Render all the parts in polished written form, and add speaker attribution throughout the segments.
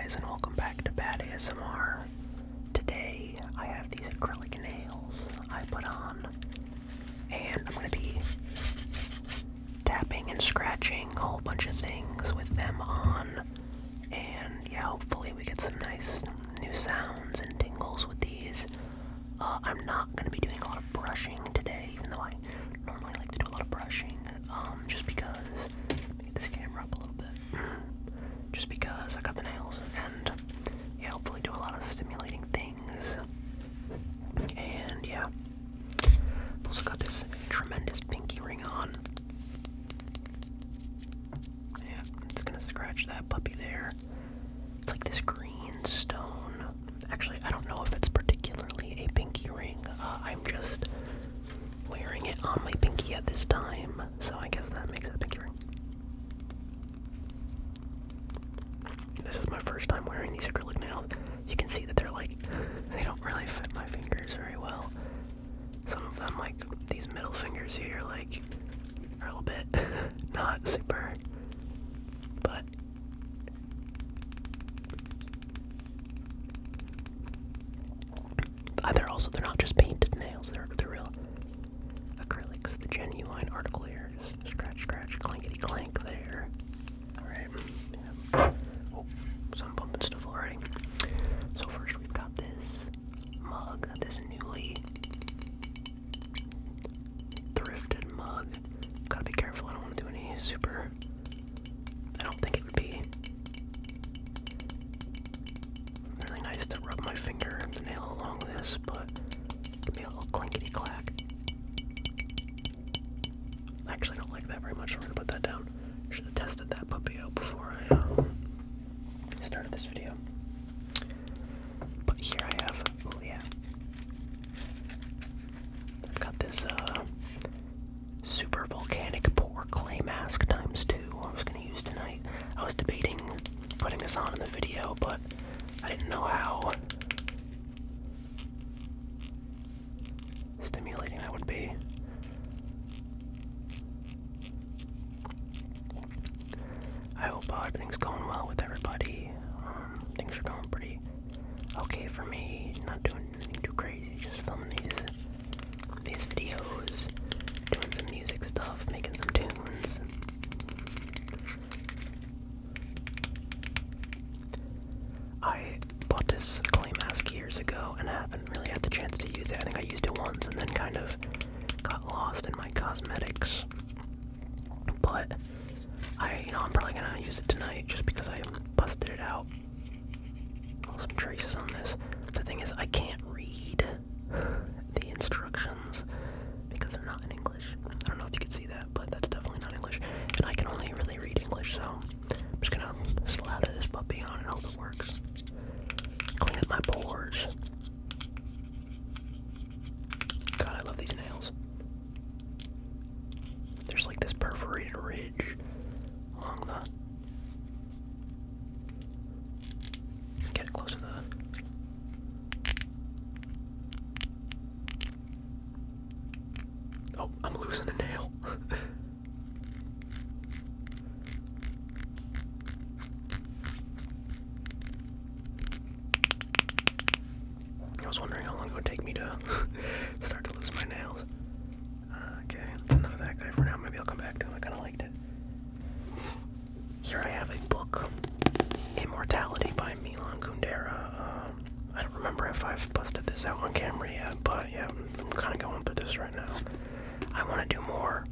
Speaker 1: guys, and welcome back to Bad ASMR. Today, I have these acrylic nails I put on, and I'm going to be tapping and scratching a whole bunch of things with them on, and yeah, hopefully we get some nice new sounds and tingles with these. I'm not going to be doing a lot of brushing today, even though I normally like to do a lot of brushing, just because, let me get this camera up a little bit, just because I got the nails, and yeah, hopefully do a lot of stimulating things, and yeah, I've also got this tremendous pinky ring on. Yeah, it's gonna scratch that puppy there. It's like this green stone. Actually, I don't know if it's particularly a pinky ring. I'm just wearing it on my pinky at this time, so I guess that makes it a pinky ring. This is my first time wearing these acrylic nails. You can see that they're like, they don't really fit my fingers very well. Some of them, like these middle fingers here, like, are a little bit not super, but they're not just painted nails, they're real acrylics, the genuine article here. Just scratch, scratch, clankety clank there. Alright. Yeah. Oh, so I'm bumping stuff already. So first we've got this mug, this newly thrifted mug. Gotta be careful, I don't want to do any super, I don't think it would be really nice to rub my finger and the nail along this, but it could be a little clinkety clack. I actually don't like that very much, so we're gonna put that down. Should have tested that puppy out before I started this video. But here I have, oh yeah, I've got this super volcanic pour clay mask ×2 I was gonna use tonight. I was debating putting this on in the video, but I didn't know how stimulating that would be. I hope everything's going well with everybody. Things are going pretty okay for me. Not doing anything too crazy, just filming these videos, doing some music stuff, making some tunes. I bought this clay mask years ago and I haven't really had the chance to use it. I think I used it once and then kind of got lost in my cosmetics. But I'm probably gonna use it tonight just because I busted it out. Some traces on this. The thing is, I can't read the instructions because they're not in English. I don't know if you can see that, but that's definitely not English. And I can only really read English, so I'm just gonna slather this puppy on and hope it works. Clean up my pores. God, I love these nails. There's like this perforated ridge along the... Get it close to the... Oh, I'm losing a nail. I was wondering how long it would take me to start to lose my nails. Okay, that's enough of that guy for now. Maybe I'll come back to him. I kind of liked it. Here I have a book, Immortality by Milan Kundera. I don't remember if I've busted this out on camera yet, but yeah, I'm kind of going through this right now. I want to do more,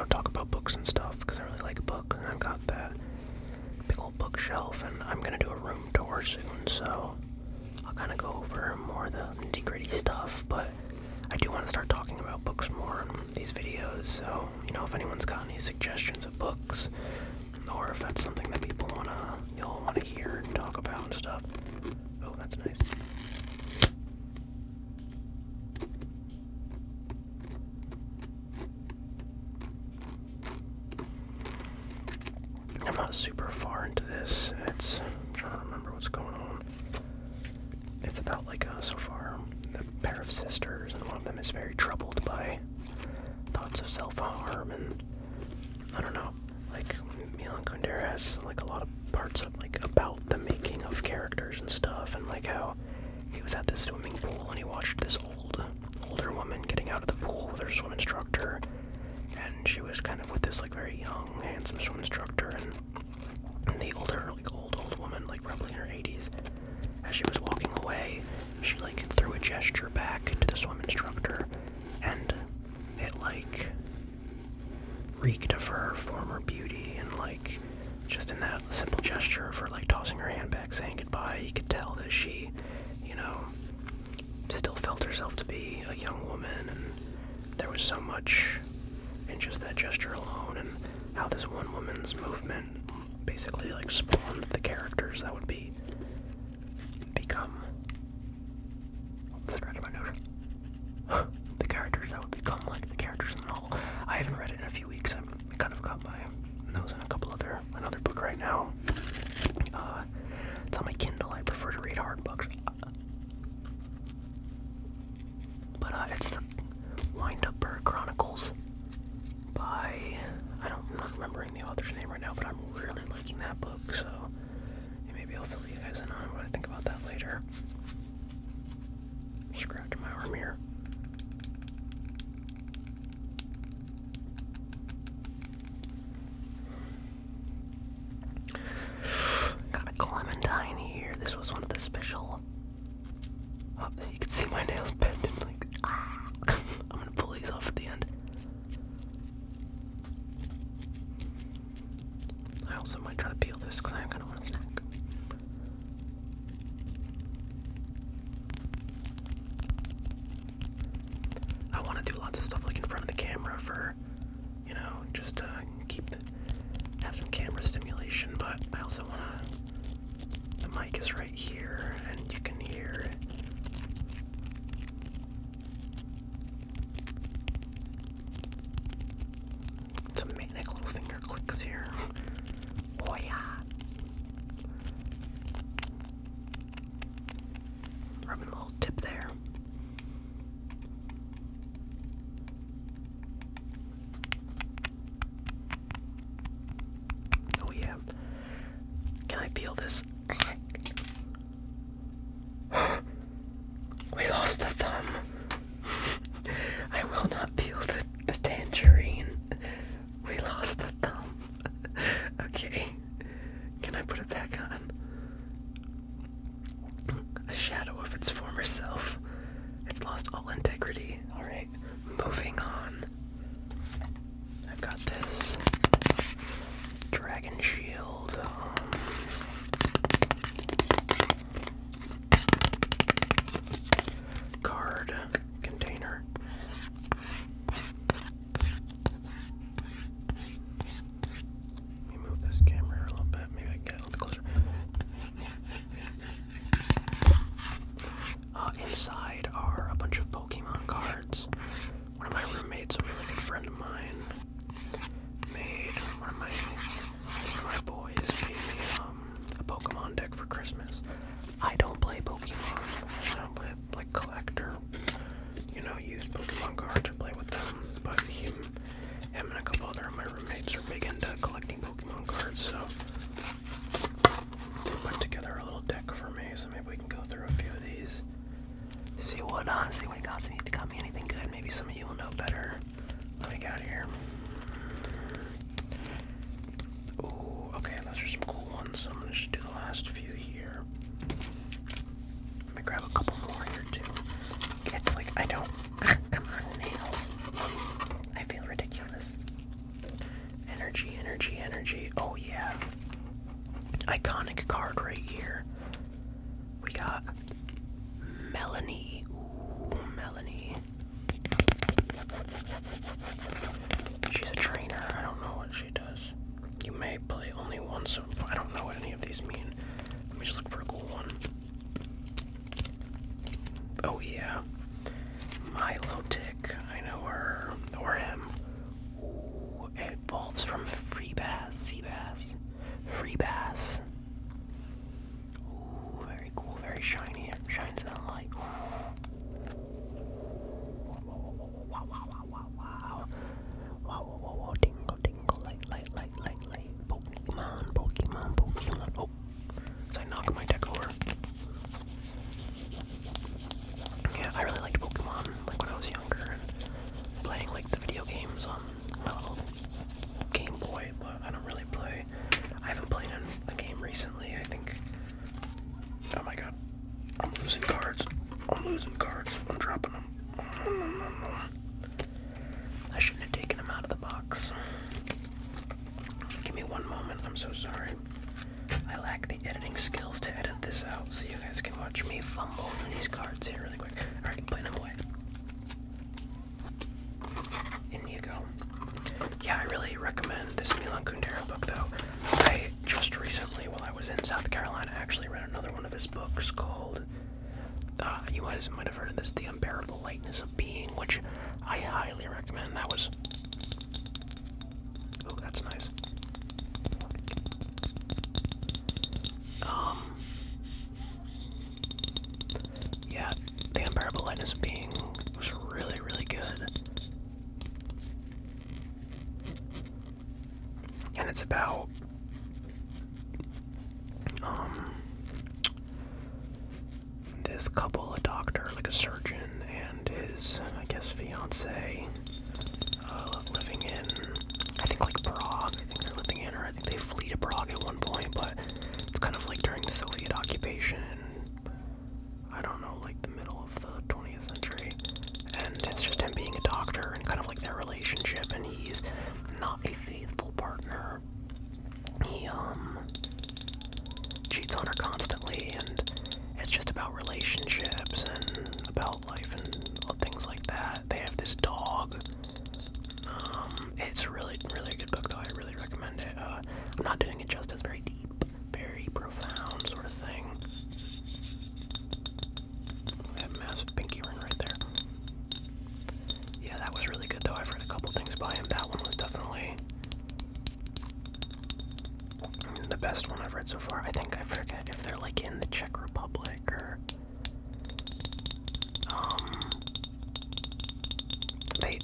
Speaker 1: talk about books and stuff, because I really like books, and I've got that big old bookshelf, and I'm going to do a room tour soon, so I'll kind of go over more of the nitty-gritty stuff, but I do want to start talking about books more in these videos, so, if anyone's got any suggestions of books, or if that's something that people you'll want to hear and talk about and stuff. Oh, that's nice. I'm not super far into this. I'm trying to remember what's going on. It's about so far, the pair of sisters, and one of them is very troubled by thoughts of self-harm, and I don't know, has like a lot of parts of like about the making of characters and stuff, and like how he was at this swimming pool and he watched this older woman getting out of the pool with her swim instructor, and she was kind of with this like very young, handsome swim instructor, and the older, like old woman, like probably in her 80s, as she was walking away, she like threw a gesture back to the swim instructor, and it like reeked of her former beauty, and like just in that simple gesture of her like tossing her hand back saying goodbye, you could tell that she, you know, still felt herself to be a young woman, and there was so much in just that gesture alone, and how this one woman's movement basically like spawned the characters that would become scratch my nose. The characters that would become like the characters in the novel. I haven't read it in a few weeks. I've kind of got my nose in another book right now. It's on my Kindle. I prefer to read hard books. But it's the Wind-Up Chronicles by, I'm not remembering the author's name right now, but I'm really liking that book, so maybe I'll fill you guys in on what I think about that later. Scratch my arm here. Got a clementine here. This was one of the special. Oh, so you can see my nails bending like. I'm gonna pull these off at the end. I also might try to peel this because I kind of want a snack. I want to do lots of stuff like in front of the camera for, you know, just to have some camera stimulation, but I also want to, the mic is right here and you can hear it. Some manic little finger clicks here. Oh yeah. Rubbing a little tip there. Oh yeah. Can I peel this? We lost the thumb. I will not peel the tangerine. We lost the thumb. Okay. Can I put it back on? A shadow of its former self. It's lost all integrity. Alright. Moving on. I've got this dragon shield. Card container. Let me move this camera a little bit. Maybe I can get a little bit closer. Inside are a bunch of Pokemon cards. One of my roommates, a really good friend of mine, made one of my boys made me a Pokemon deck for Christmas. I don't play Pokemon. I don't play like collect or, you know, use Pokemon cards or play with them. But him and a couple other of my roommates are big into collecting Pokemon cards, so they put together a little deck for me. So maybe we can go through a few of these. See what he got me anything good. Maybe some of you will know better. What we got here? Ooh, okay, those are some cool ones. So I'm gonna just do the last few here. Let me grab a couple more here too. It's like I don't. Come on, nails. I feel ridiculous. Energy. Oh yeah. Iconic card right here. We got Melanie. Ooh, Melanie. She's a trainer. I don't know what she does. You may play only one, so I don't know what any of these mean. Let me just look for a cool one. Oh yeah. Milo Tick. I know her. Or him. Ooh, it evolves from sea bass. Free bass. Ooh, very cool, very shiny. It shines in the light. Wow. Tingle. I'm so sorry. I lack the editing skills to edit this out, so you guys can watch me fumble for these cards here really quick. Alright, putting them away. In you go. Yeah, I really recommend this Milan Kundera book, though. I just recently, while I was in South Carolina, actually read another one of his books called, you might have heard of this, The Unbearable Lightness of Being, which I highly recommend. That was... Oh, that's nice. Yeah, The Unbearable Lightness of Being was really, really good. And it's about, this couple, a doctor, like a surgeon, and his, I guess, fiance, living in, I think, like, Prague. I think they're living in, or I think they flee to Prague at one point, but it's kind of like during the Soviet occupation, I don't know, like the middle of the 20th century, and it's just him being a doctor and kind of like their relationship, and he's not a faithful partner. He, cheats on her constantly, and it's just about relationships and about life and things like that. They have this dog. It's a really, really good book, though. I really recommend it. I'm not doing it justice. Very deep, very profound sort of thing. That massive pinky ring right there. Yeah, that was really good, though. I've read a couple things by him. That one was definitely the best one I've read so far. I forget if they're like in the Czech Republic or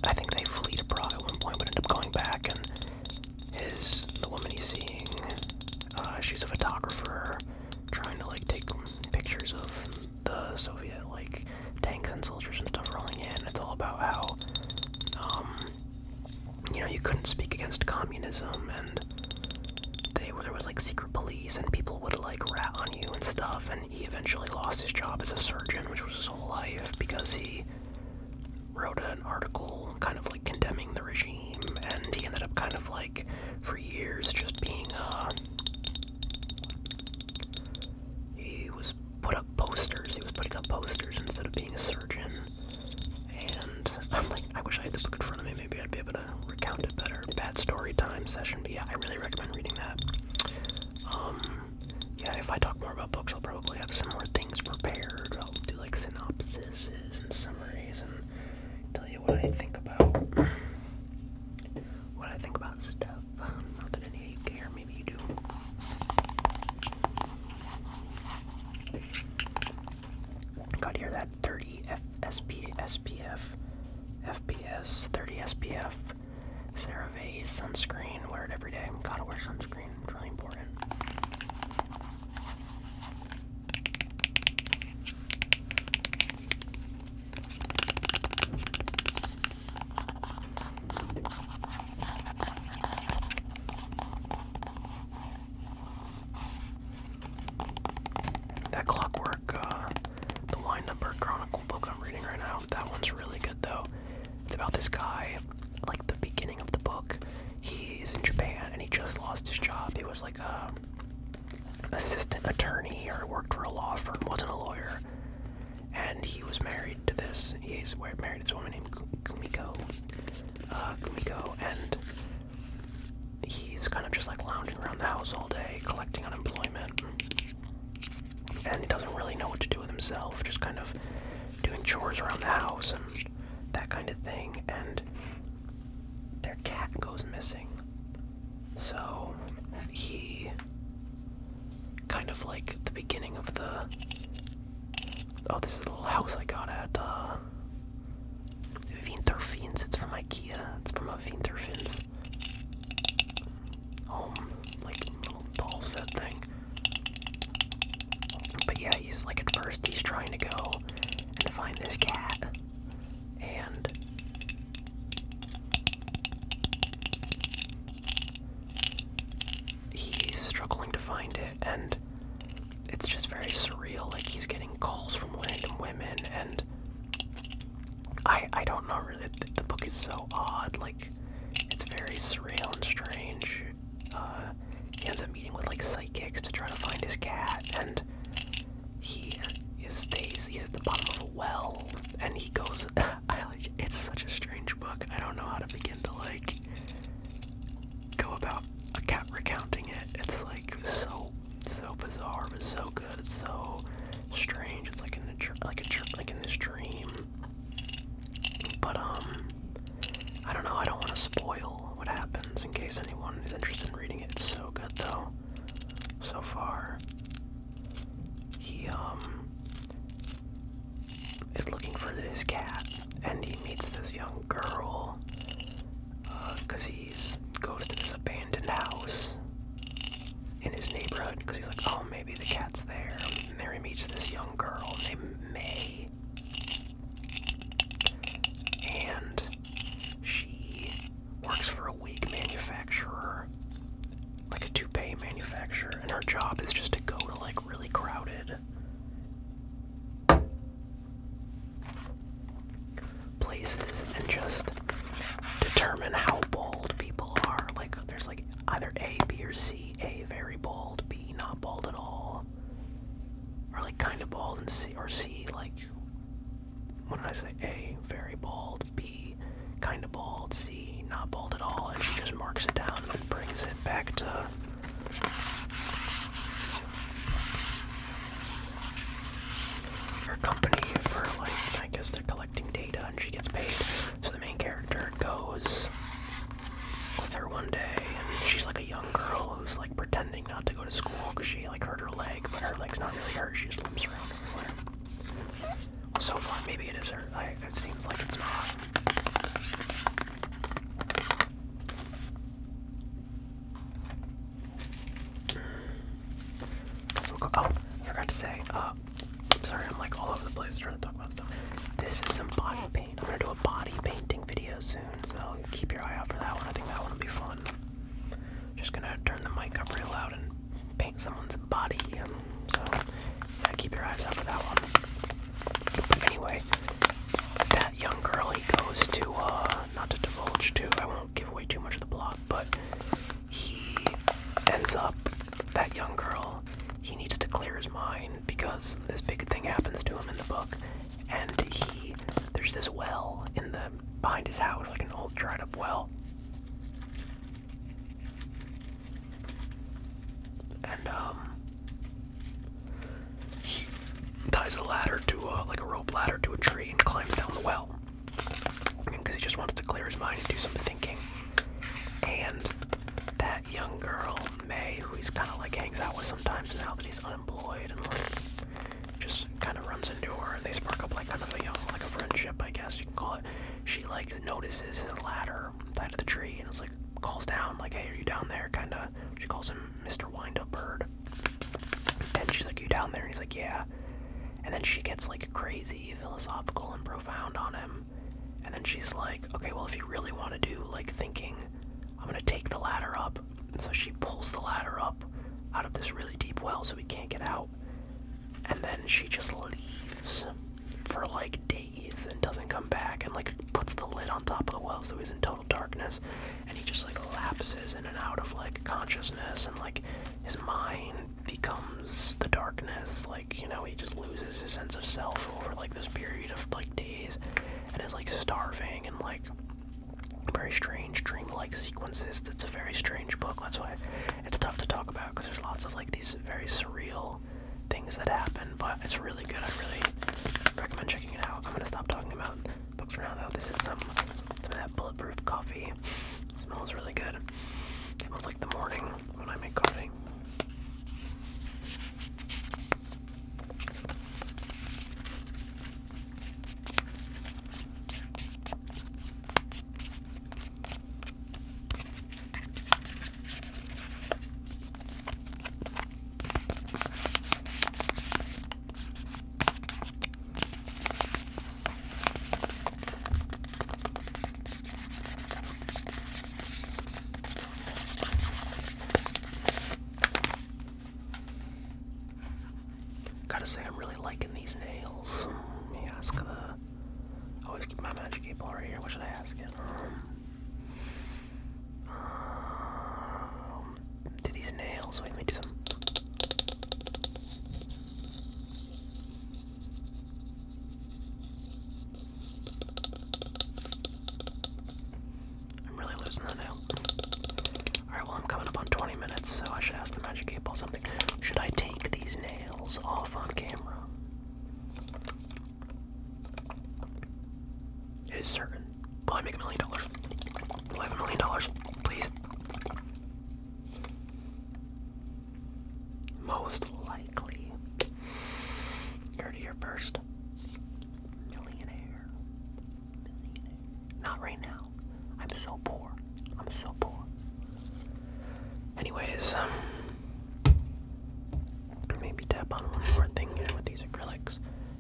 Speaker 1: I think they flee to Prague at one point but end up going back, and the woman he's seeing, she's a photographer trying to like take pictures of the Soviet like tanks and soldiers and stuff rolling in. It's all about how you couldn't speak against communism, and there was like secret police and people would like rat on you and stuff, and he eventually lost his job as a surgeon, which was his whole life, because he wrote an article kind of like condemning the regime, and he ended up kind of like for years just being he was putting up posters instead of being a surgeon. And I'm like, I wish I had the book in front of me, maybe I'd be able to recount it better. Bad story time session, but yeah, I really recommend reading that. Yeah, if I talk more about books, I'll probably have some more things prepared. I'll do like synopsises and summaries and tell you what I think about stuff. Not that any of you care, maybe you do. God, hear that? 30 FPS, 30 SPF, CeraVe sunscreen. Wear it every day. Gotta wear sunscreen. It's really important. That Clockwork, the Wine Number Chronicle book I'm reading right now, that one's really good, though. It's about this guy, like the beginning of the book, he's in Japan and he just lost his job. He was like a assistant attorney or worked for a law firm, wasn't a lawyer, and he was married to he's married to this woman named Kumiko, and he's kind of just like lounging around the house all day, collecting unemployment, and he doesn't really know what to do with himself, just kind of doing chores around the house and that kind of thing, and their cat goes missing. So he kind of like at the beginning of this is a little house I got at Vinterfins. It's from IKEA. It's from a Vinterfins home, like little doll set thing. But yeah, he's like at first he's trying to go and find this cat, and he's struggling to find it, and it's just very surreal. Like he's getting calls from random women, and I don't know really. The book is so odd. Like it's very surreal and strange. He ends up recounting it. It's like so bizarre, but so good. It's so strange. It's like in this dream. But I don't know. I don't want to spoil what happens in case anyone is interested in reading it. It's so good though. So far, he is looking for his cat, and he meets this young girl because he goes to this abandoned house in his neighborhood because he's like, oh, maybe the cat's there. And there he meets this young girl named May, and she works for a wig manufacturer, like a toupee manufacturer, and her job is just to go to like really crowded places and just determine how bald people are. Like there's like either A, B, or C. A, very bald. B, not bald at all. Or like kind of bald, and C, or C, like, what did I say? A, very bald. B, kind of bald. C, not bald at all. And she just marks it down and brings it back to her company for, like, I guess they're collecting data and she gets paid. So the main character goes with her one day, and she's like a young girl who's like pretending not to go to school because she like hurt her leg, but her leg's not really hurt. She just limps around everywhere. Well, so far, maybe it is her. It seems like it's not. Oh, I forgot to say, I'm sorry, I'm like all over the place trying to talk about stuff. This is some body paint. I'm gonna do a body painting video soon, so keep your eye out for that one. I think that one will be fun. Just gonna turn the mic up real loud and paint someone's body. So, yeah, keep your eyes out for that one. But anyway, that young girl he goes to, not to divulge too, I won't give away too much of the plot, but he ends up, that young girl, he needs to clear his mind because this big thing happens to him in the book, and there's this well behind his house, like an old dried up well, and he ties a ladder to like a rope ladder to a tree and climbs down the well because he just wants to clear his mind and do some thinking. And that young girl, May, who he's kind of like hangs out with sometimes now that he's unemployed, and like just kind of runs into her, and they spark up like kind of like a friendship, I guess you can call it. She like notices his ladder tied to the tree and is like calls down like, hey, are you down there? Kind of. She calls him Mr. Wind-Up Bird, and she's like, you down there? And he's like, yeah. And then she gets like crazy philosophical and profound on him, and then she's like, okay, well, if you really want to do like thinking, I'm gonna take the ladder up. And so she pulls the ladder up out of this really deep well so he can't get out. And then she just leaves for like days and doesn't come back, and like puts the lid on top of the well so he's in total darkness, and he just like lapses in and out of like consciousness, and like his mind becomes the darkness. Like, you know, he just loses his sense of self over like this period of like days, and is like starving, and like very strange dream-like sequences. It's a very strange book. That's why it's tough to talk about, because there's lots of like these very surreal things that happen, but it's really good. I really recommend checking it out. I'm gonna stop talking about books for now though. This is some of that bulletproof coffee. It smells really good. It smells like the morning when I make coffee. Gotta say, I'm really liking these nails. Let me ask I always keep my magic 8-ball right here. What should I ask it? Do these nails. Wait, let me do some. I'm really losing the nail. Alright, well, I'm coming up on 20 minutes. Most likely. You heard it here first. Millionaire. Not right now. I'm so poor. I'm so poor. Anyways, maybe tap on one more thing here with these acrylics.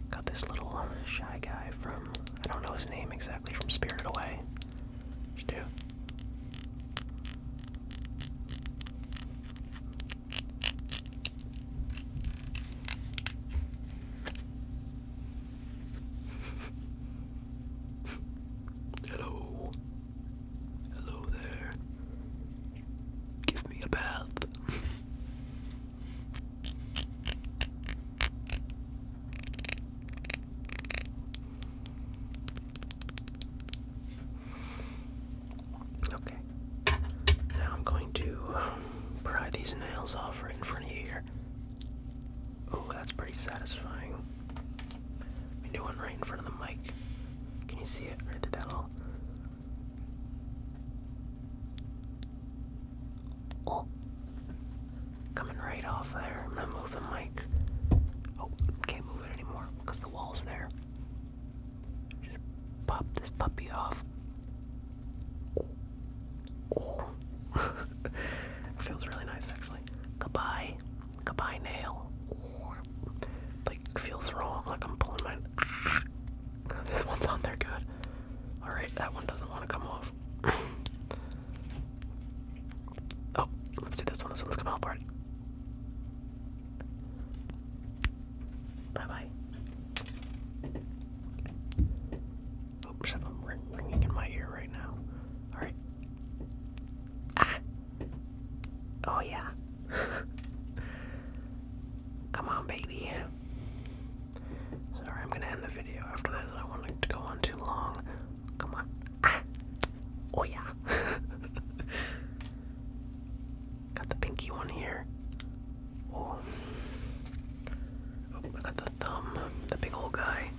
Speaker 1: Got this little shy guy from, I don't know his name exactly, from Spirited Away. Just do. Hello. Hello there. Give me a bath. Okay. Now I'm going to pry these nails off right in front of you here. Oh, that's pretty satisfying. Let me do one right in front of the mic. Can you see it? Right through that little... Oh. Coming right off there. I'm gonna move the mic. Oh, can't move it anymore because the wall's there. Just pop this puppy off. Oh. Feels really nice actually. Goodbye. Goodbye, nail. Oh. Like, feels wrong. Like I'm pulling mine. This one's on there good. Alright, that one doesn't want to come off. Oh, let's do this one. This one's coming off already. Bye-bye. Oops, I'm ringing in my ear right now. Alright. Ah. Oh, yeah. Come on, baby. Sorry, I'm gonna end the video after this. I don't want it to go on too long. Come on. Ah. Oh, yeah. Got the pinky one here. Oh. Oh, I got the thumb. The big old guy.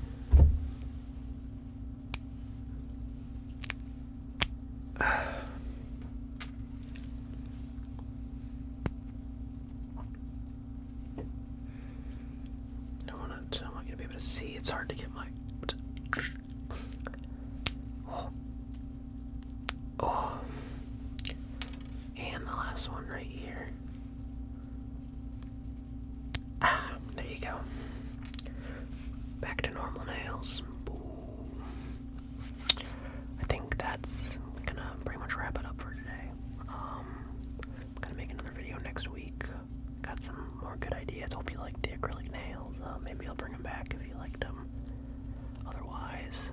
Speaker 1: I want you to be able to see. It's hard to get my... Oh. And the last one right here. Ah, there you go. Back to normal nails. Boom. I think that's gonna pretty much wrap it up for today. I'm gonna make another video next week. Got some more good ideas. Hope you liked the acrylic nails. Maybe I'll bring them back if you liked them. Otherwise,